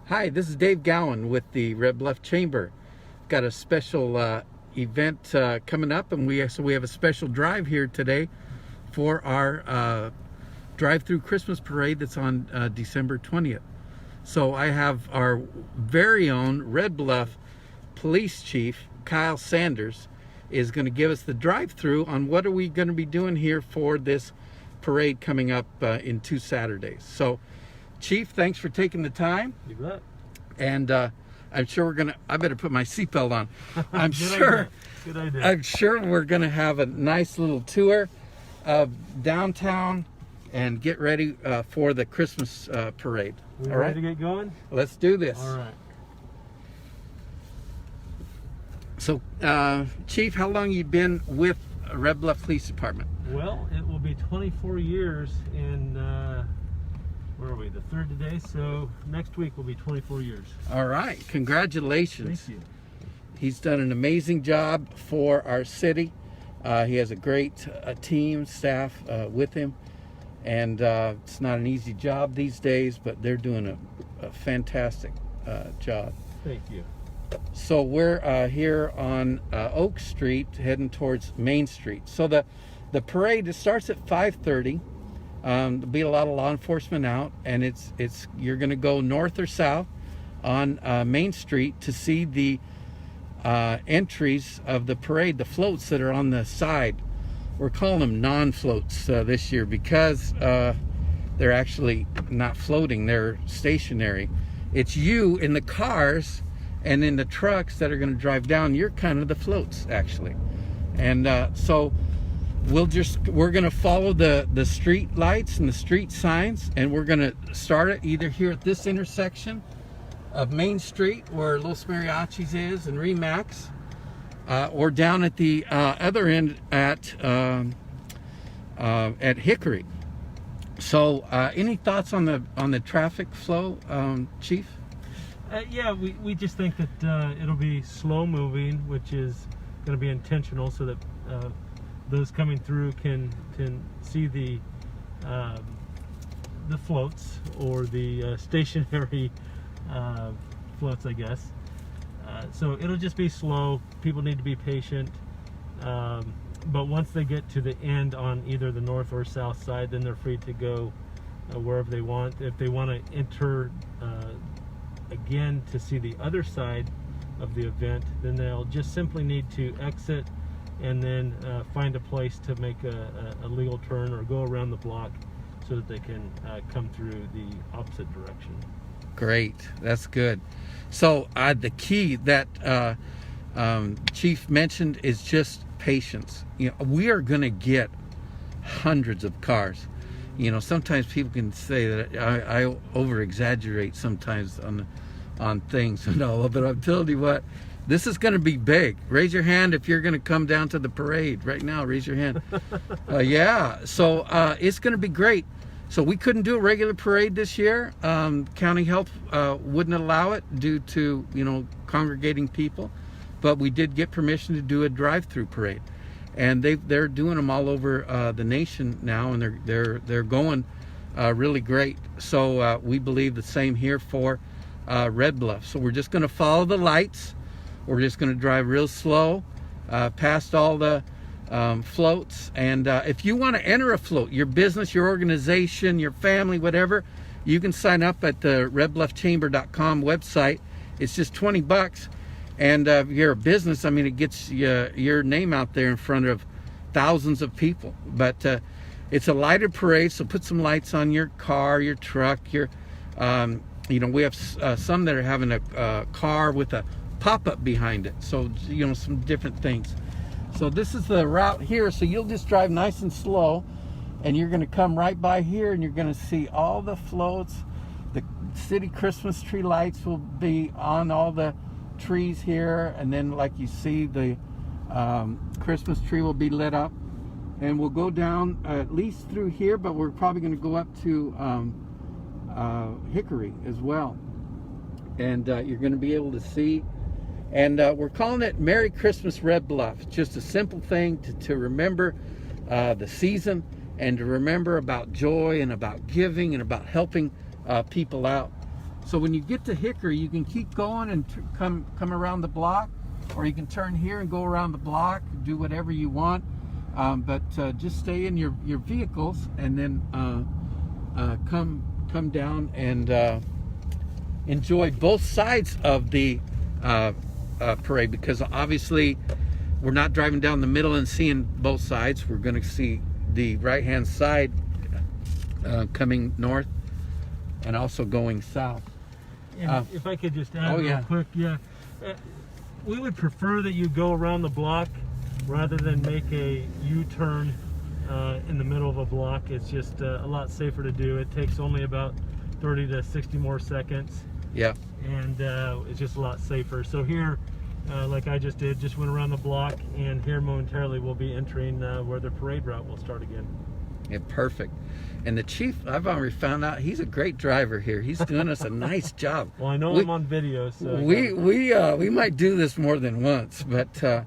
Hi, this is Dave Gowan with the Red Bluff Chamber. Got a special event coming up, and we have a special drive here today for our drive-through Christmas parade that's on December 20th. So I have our very own Red Bluff Police Chief, Kyle Sanders, is going to give us the drive-through on what are we going to be doing here for this parade coming up in 2 Saturdays. So, Chief, thanks for taking the time. You bet. And I'm sure I better put my seatbelt on. Good idea. I'm sure we're gonna have a nice little tour of downtown and get ready for the Christmas parade. We All right? ready to get going? Let's do this. All right. So, Chief, how long you been with Red Bluff Police Department? Well, it will be 24 years in, where are we, the 3rd today? So next week will be 24 years. All right, congratulations. Thank you. He's done an amazing job for our city. He has a great team, staff with him. And it's not an easy job these days, but they're doing a fantastic job. Thank you. So we're here on Oak Street, heading towards Main Street. So the parade, it starts at 5:30. There'll be a lot of law enforcement out, and you're going to go north or south on Main Street to see the entries of the parade, the floats that are on the side. We're calling them non-floats this year because they're actually not floating, they're stationary. It's you in the cars and in the trucks that are going to drive down. You're kind of the floats, actually. And so we're going to follow the street lights and the street signs, and we're going to start it either here at this intersection of Main Street where Los Mariachis is and Remax, or down at the other end at Hickory. So any thoughts on the traffic flow, Chief? Yeah, we just think that it'll be slow moving, which is going to be intentional so that those coming through can see the floats, or the stationary floats, I guess. So it'll just be slow. People need to be patient. But once they get to the end on either the north or south side, then they're free to go wherever they want. If they want to enter again to see the other side of the event, then they'll just simply need to exit and then find a place to make a legal turn or go around the block so that they can come through the opposite direction. Great, that's good. So the key that Chief mentioned is just patience. We are going to get hundreds of cars. Sometimes people can say that I over-exaggerate sometimes on things and all, but I'm telling you what, this is going to be big. Raise your hand if you're going to come down to the parade right now. Raise your hand. Yeah, so it's going to be great. So we couldn't do a regular parade this year. County Health wouldn't allow it due to congregating people, but we did get permission to do a drive-through parade, and they're doing them all over the nation now, and they're going really great. So we believe the same here for Red Bluff. So we're just going to follow the lights. We're just going to drive real slow past all the floats. And if you want to enter a float, your business, your organization, your family, whatever, you can sign up at the redbluffchamber.com website. It's just $20. And if you're a business, it gets your name out there in front of thousands of people. But it's a lighted parade, so put some lights on your car, your truck, we have some that are having a car with a pop-up behind it. So, some different things. So this is the route here. So you'll just drive nice and slow, and you're going to come right by here, and you're going to see all the floats. The city Christmas tree lights will be on all the trees here, and then like you see, the Christmas tree will be lit up, and we'll go down at least through here, but we're probably going to go up to Hickory as well, and you're going to be able to see. And we're calling it Merry Christmas Red Bluff. Just a simple thing to remember the season, and to remember about joy and about giving and about helping people out. So when you get to Hickory, you can keep going and come around the block, or you can turn here and go around the block, do whatever you want. But just stay in your vehicles, and then come down and enjoy both sides of the parade, because obviously we're not driving down the middle and seeing both sides. We're going to see the right hand side coming north and also going south. And if I could just add real quick, we would prefer that you go around the block rather than make a U-turn in the middle of a block. It's just a lot safer to do. It takes only about 30 to 60 more seconds. Yeah. And it's just a lot safer. So here, like I just did, just went around the block, and here momentarily we'll be entering where the parade route will start again. Yeah, perfect. And the chief, I've already found out, he's a great driver here. He's doing us a nice job. Well, I know I'm on video, so we might do this more than once, but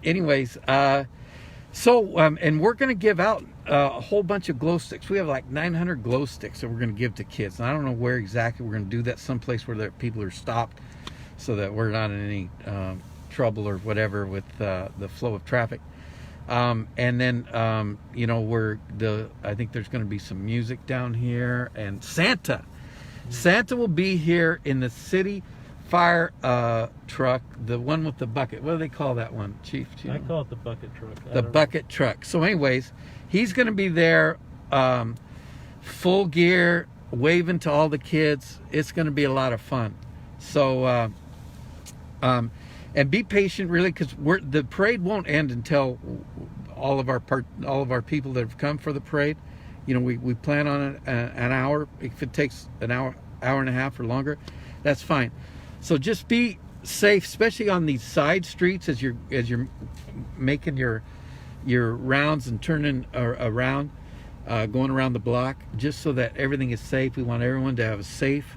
anyways, and we're going to give out a whole bunch of glow sticks. We have like 900 glow sticks that we're going to give to kids. And I don't know where exactly. We're going to do that someplace where people are stopped, so that we're not in any trouble or whatever with the flow of traffic. And then I think there's going to be some music down here, and Santa will be here in the city fire truck, the one with the bucket. What do they call that one, Chief? I call it the bucket truck. The bucket truck. So anyways, he's going to be there, full gear, waving to all the kids. It's going to be a lot of fun. So and be patient, really, because the parade won't end until all of our people that have come for the parade. We plan on an hour. If it takes an hour and a half or longer, that's fine. So just be safe, especially on these side streets as you're making your rounds and turning around, going around the block, just so that everything is safe. We want everyone to have a safe,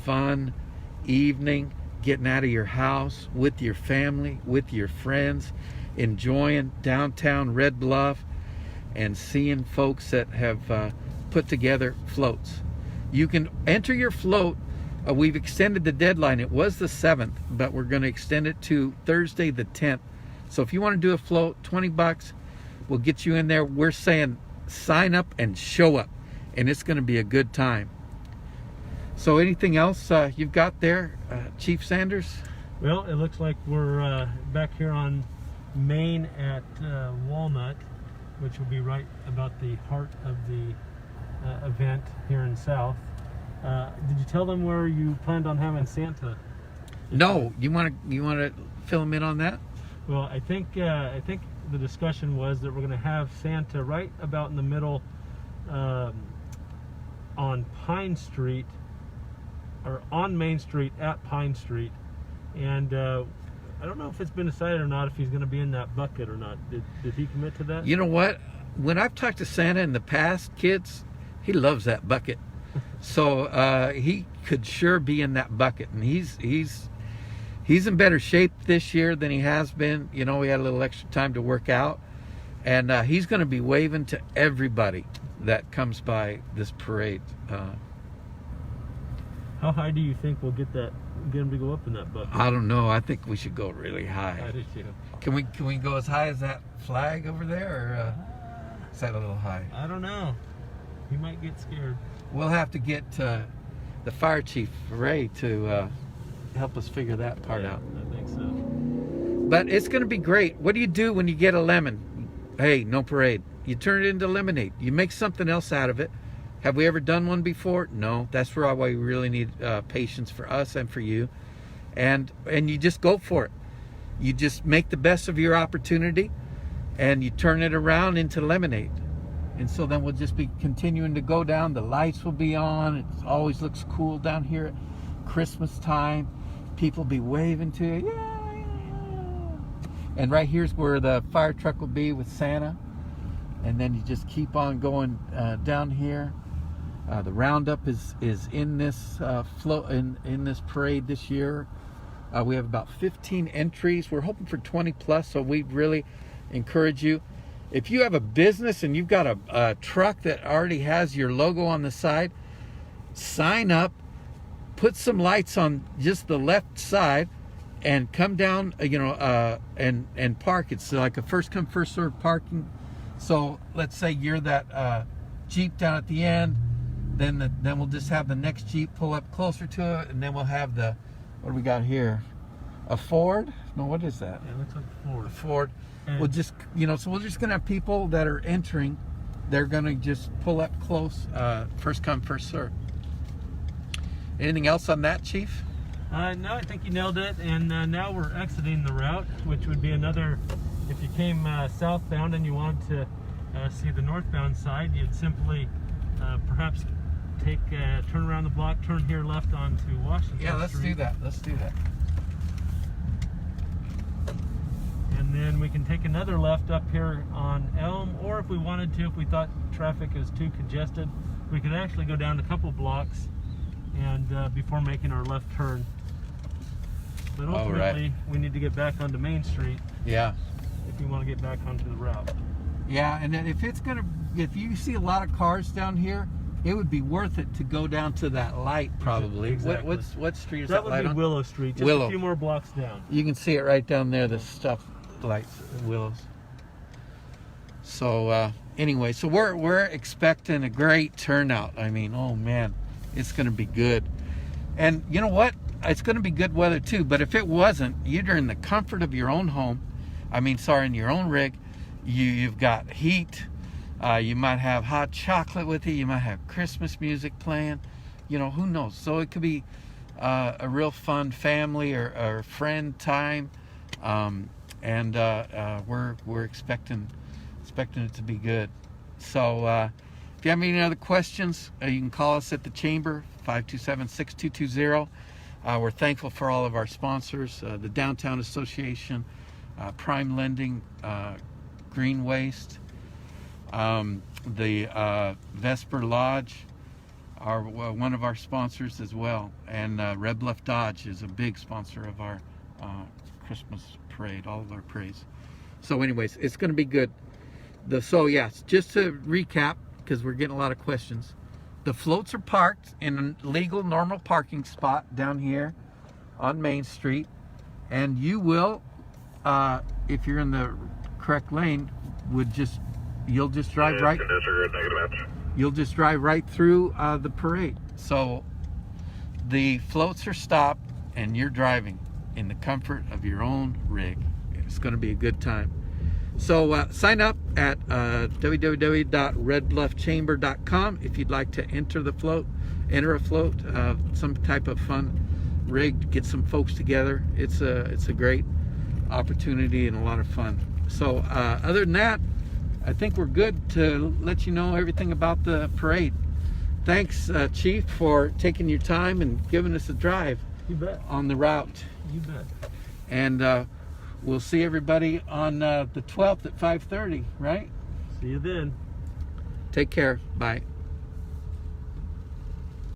fun evening, getting out of your house with your family, with your friends, enjoying downtown Red Bluff, and seeing folks that have put together floats. You can enter your float. We've extended the deadline. It was the 7th, but we're going to extend it to Thursday the 10th. So if you want to do a float, $20, we'll get you in there. We're saying sign up and show up, and it's going to be a good time. So anything else you've got there, Chief Sanders? Well, it looks like we're back here on Main at Walnut, which will be right about the heart of the event here in South. Did you tell them where you planned on having Santa? No. You want to fill them in on that? Well, I think the discussion was that we're going to have Santa right about in the middle on Pine Street, or on Main Street at Pine Street, and I don't know if it's been decided or not if he's going to be in that bucket or not. Did he commit to that? You know what? When I've talked to Santa in the past, kids, he loves that bucket. So he could sure be in that bucket, and he's in better shape this year than he has been. We had a little extra time to work out, and he's going to be waving to everybody that comes by this parade. How high do you think we'll get him to go up in that bucket? I don't know. I think we should go really high. I do too. Can we go as high as that flag over there, or is that a little high? I don't know. He might get scared. We'll have to get the fire chief, Ray, to help us figure that part out. I think so. But it's going to be great. What do you do when you get a lemon? Hey, no parade. You turn it into lemonade. You make something else out of it. Have we ever done one before? No. That's why we really need patience for us and for you. And you just go for it. You just make the best of your opportunity, and you turn it around into lemonade. And so then we'll just be continuing to go down. The lights will be on. It always looks cool down here at Christmas time. People be waving to you. Yeah. And right here's where the fire truck will be with Santa. And then you just keep on going down here. The roundup is in this in this parade this year. We have about 15 entries. We're hoping for 20 plus, so we really encourage you. If you have a business and you've got a truck that already has your logo on the side, sign up put some lights on just the left side and come down, and park. It's like a first come first served parking. So let's say you're that Jeep down at the end, then we'll just have the next Jeep pull up closer to it, and then we'll have what do we got here? A Ford? No, what is that? Yeah, it looks like a Ford. A Ford. And We'll just, so we're just gonna have people that are entering. They're gonna just pull up close, first come first serve. Anything else on that, Chief? No, I think you nailed it. And now we're exiting the route, which would be another, if you came southbound and you wanted to see the northbound side, you'd simply perhaps turn around the block, turn here left onto Washington Street. Yeah, let's do that. Let's do that. And then we can take another left up here on Elm, or if we wanted to, if we thought traffic is too congested, we could actually go down a couple blocks and before making our left turn. But ultimately, we need to get back onto Main Street. Yeah. If you want to get back onto the route. Yeah, and then if you see a lot of cars down here, it would be worth it to go down to that light probably. Exactly. What street is That that would light be on? Willow Street, just Willow. a few more blocks down. You can see it right down there, the stuff lights, Willows. So anyway, so we're expecting a great turnout. I mean, oh man, it's going to be good. And you know what? It's going to be good weather too. But if it wasn't, you're in the comfort of your own home. In your own rig. You've got heat. You might have hot chocolate with you. You might have Christmas music playing. Who knows? So it could be a real fun family or friend time. And we're expecting it to be good. So if you have any other questions, you can call us at the chamber, 527-6220. We're thankful for all of our sponsors, the Downtown Association, Prime Lending, Green Waste, the Vesper Lodge are one of our sponsors as well, and Red Bluff Dodge is a big sponsor of our Christmas parade, all of our parades. So anyways, it's going to be good. Just to recap, because we're getting a lot of questions, the floats are parked in a legal normal parking spot down here on Main Street, and you will, if you're in the correct lane, you'll just drive right. You'll just drive right through the parade. So the floats are stopped, and you're driving in the comfort of your own rig. It's going to be a good time. So sign up at www.redbluffchamber.com if you'd like to enter a float, some type of fun rig, get some folks together. It's a great opportunity and a lot of fun. So other than that, I think we're good to let you know everything about the parade. Thanks, Chief, for taking your time and giving us a drive. You bet. On the route. You bet. And we'll see everybody on the 12th at 5:30, right? See you then. Take care. Bye.